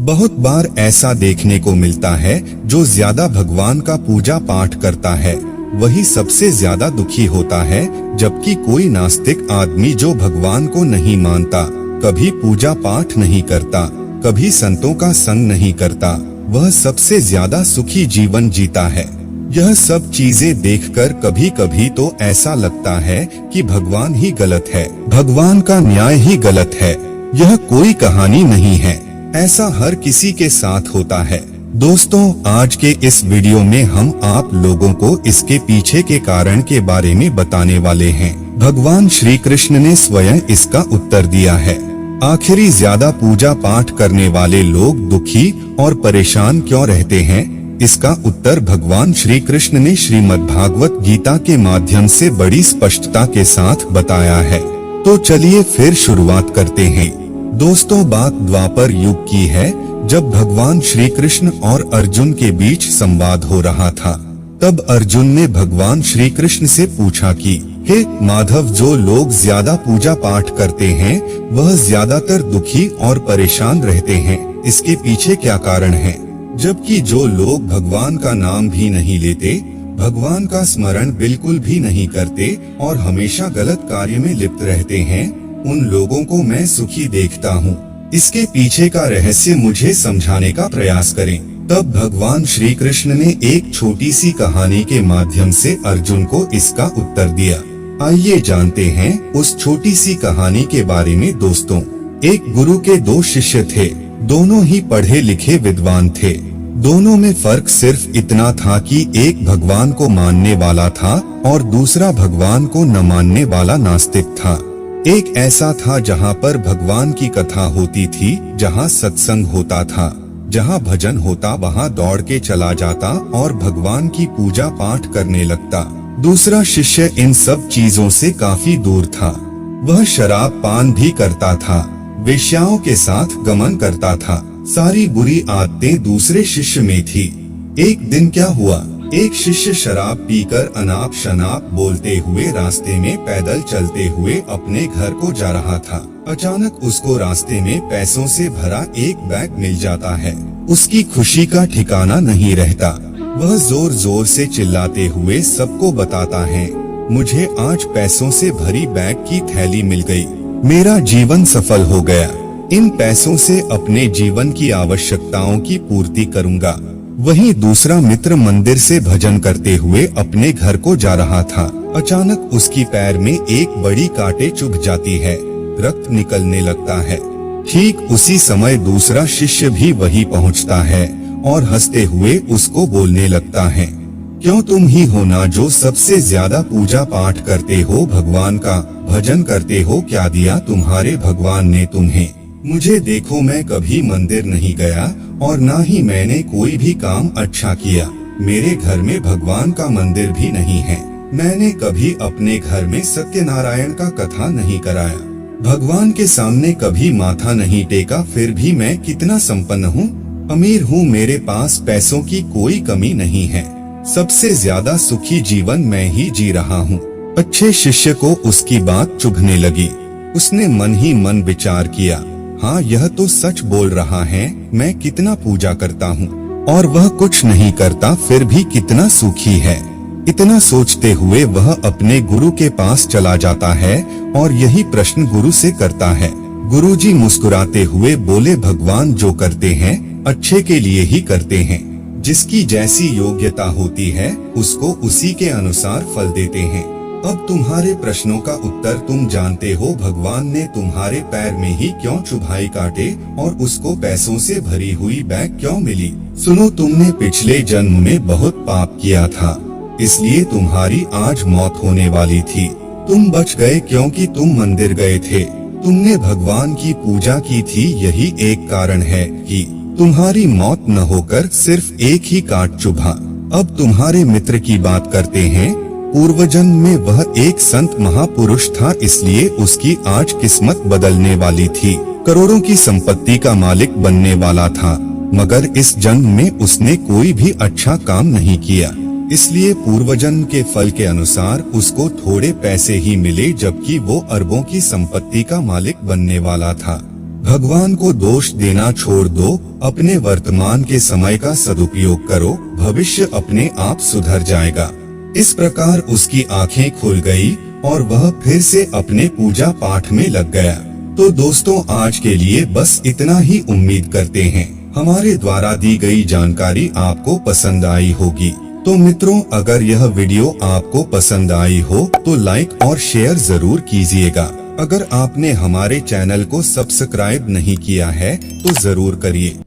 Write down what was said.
बहुत बार ऐसा देखने को मिलता है, जो ज्यादा भगवान का पूजा पाठ करता है वही सबसे ज्यादा दुखी होता है, जबकि कोई नास्तिक आदमी जो भगवान को नहीं मानता, कभी पूजा पाठ नहीं करता, कभी संतों का संग नहीं करता, वह सबसे ज्यादा सुखी जीवन जीता है। यह सब चीजें देखकर कभी कभी तो ऐसा लगता है कि भगवान ही गलत है, भगवान का न्याय ही गलत है। यह कोई कहानी नहीं है, ऐसा हर किसी के साथ होता है। दोस्तों, आज के इस वीडियो में हम आप लोगों को इसके पीछे के कारण के बारे में बताने वाले हैं। भगवान श्री कृष्ण ने स्वयं इसका उत्तर दिया है। आखिरी ज्यादा पूजा पाठ करने वाले लोग दुखी और परेशान क्यों रहते हैं? इसका उत्तर भगवान श्री कृष्ण ने श्रीमद्भागवत गीता के माध्यम से बड़ी स्पष्टता के साथ बताया है। तो चलिए फिर शुरुआत करते हैं। दोस्तों, बात द्वापर युग की है, जब भगवान श्री कृष्ण और अर्जुन के बीच संवाद हो रहा था। तब अर्जुन ने भगवान श्री कृष्ण से पूछा कि हे माधव, जो लोग ज्यादा पूजा पाठ करते हैं वह ज्यादातर दुखी और परेशान रहते हैं, इसके पीछे क्या कारण है? जबकि जो लोग भगवान का नाम भी नहीं लेते, भगवान का स्मरण बिल्कुल भी नहीं करते और हमेशा गलत कार्य में लिप्त रहते हैं, उन लोगों को मैं सुखी देखता हूँ। इसके पीछे का रहस्य मुझे समझाने का प्रयास करें। तब भगवान श्री कृष्ण ने एक छोटी सी कहानी के माध्यम से अर्जुन को इसका उत्तर दिया। आइए जानते हैं उस छोटी सी कहानी के बारे में। दोस्तों, एक गुरु के दो शिष्य थे, दोनों ही पढ़े लिखे विद्वान थे। दोनों में फर्क सिर्फ इतना था कि एक भगवान को मानने वाला था और दूसरा भगवान को न मानने वाला नास्तिक था। एक ऐसा था जहाँ पर भगवान की कथा होती थी, जहाँ सत्संग होता था, जहाँ भजन होता, वहाँ दौड़ के चला जाता और भगवान की पूजा पाठ करने लगता। दूसरा शिष्य इन सब चीजों से काफी दूर था। वह शराब पान भी करता था, वेश्याओं के साथ गमन करता था। सारी बुरी आदतें दूसरे शिष्य में थी। एक दिन क्या हुआ, एक शिष्य शराब पीकर अनाप शनाप बोलते हुए रास्ते में पैदल चलते हुए अपने घर को जा रहा था। अचानक उसको रास्ते में पैसों से भरा एक बैग मिल जाता है। उसकी खुशी का ठिकाना नहीं रहता। वह जोर जोर से चिल्लाते हुए सबको बताता है, मुझे आज पैसों से भरी बैग की थैली मिल गई, मेरा जीवन सफल हो गया। इन पैसों से अपने जीवन की आवश्यकताओं की पूर्ति करूंगा। वहीं दूसरा मित्र मंदिर से भजन करते हुए अपने घर को जा रहा था। अचानक उसकी पैर में एक बड़ी कांटे चुभ जाती है, रक्त निकलने लगता है। ठीक उसी समय दूसरा शिष्य भी वहीं पहुंचता है और हंसते हुए उसको बोलने लगता है, क्यों तुम ही हो ना जो सबसे ज्यादा पूजा पाठ करते हो, भगवान का भजन करते हो, क्या दिया तुम्हारे भगवान ने तुम्हें? मुझे देखो, मैं कभी मंदिर नहीं गया और ना ही मैंने कोई भी काम अच्छा किया। मेरे घर में भगवान का मंदिर भी नहीं है। मैंने कभी अपने घर में सत्यनारायण का कथा नहीं कराया, भगवान के सामने कभी माथा नहीं टेका। फिर भी मैं कितना संपन्न हूँ, अमीर हूँ, मेरे पास पैसों की कोई कमी नहीं है। सबसे ज्यादा सुखी जीवन मैं ही जी रहा हूँ। अच्छे शिष्य को उसकी बात चुभने लगी। उसने मन ही मन विचार किया, हाँ यह तो सच बोल रहा है, मैं कितना पूजा करता हूँ और वह कुछ नहीं करता, फिर भी कितना सुखी है। इतना सोचते हुए वह अपने गुरु के पास चला जाता है और यही प्रश्न गुरु से करता है। गुरुजी मुस्कुराते हुए बोले, भगवान जो करते हैं अच्छे के लिए ही करते हैं। जिसकी जैसी योग्यता होती है उसको उसी के अनुसार फल देते हैं। अब तुम्हारे प्रश्नों का उत्तर तुम जानते हो। भगवान ने तुम्हारे पैर में ही क्यों चुभाई कांटे और उसको पैसों से भरी हुई बैग क्यों मिली? सुनो, तुमने पिछले जन्म में बहुत पाप किया था, इसलिए तुम्हारी आज मौत होने वाली थी। तुम बच गए क्योंकि तुम मंदिर गए थे, तुमने भगवान की पूजा की थी। यही एक कारण है कि तुम्हारी मौत न होकर सिर्फ एक ही कांट चुभा। अब तुम्हारे मित्र की बात करते हैं। पूर्वजन्म में वह एक संत महापुरुष था, इसलिए उसकी आज किस्मत बदलने वाली थी। करोड़ों की संपत्ति का मालिक बनने वाला था, मगर इस जन्म में उसने कोई भी अच्छा काम नहीं किया, इसलिए पूर्वजन्म के फल के अनुसार उसको थोड़े पैसे ही मिले, जबकि वो अरबों की संपत्ति का मालिक बनने वाला था। भगवान को दोष देना छोड़ दो, अपने वर्तमान के समय का सदुपयोग करो, भविष्य अपने आप सुधर जाएगा। इस प्रकार उसकी आंखें खुल गई और वह फिर से अपने पूजा पाठ में लग गया। तो दोस्तों, आज के लिए बस इतना ही। उम्मीद करते हैं हमारे द्वारा दी गई जानकारी आपको पसंद आई होगी। तो मित्रों, अगर यह वीडियो आपको पसंद आई हो तो लाइक और शेयर जरूर कीजिएगा। अगर आपने हमारे चैनल को सब्सक्राइब नहीं किया है तो जरूर करिए।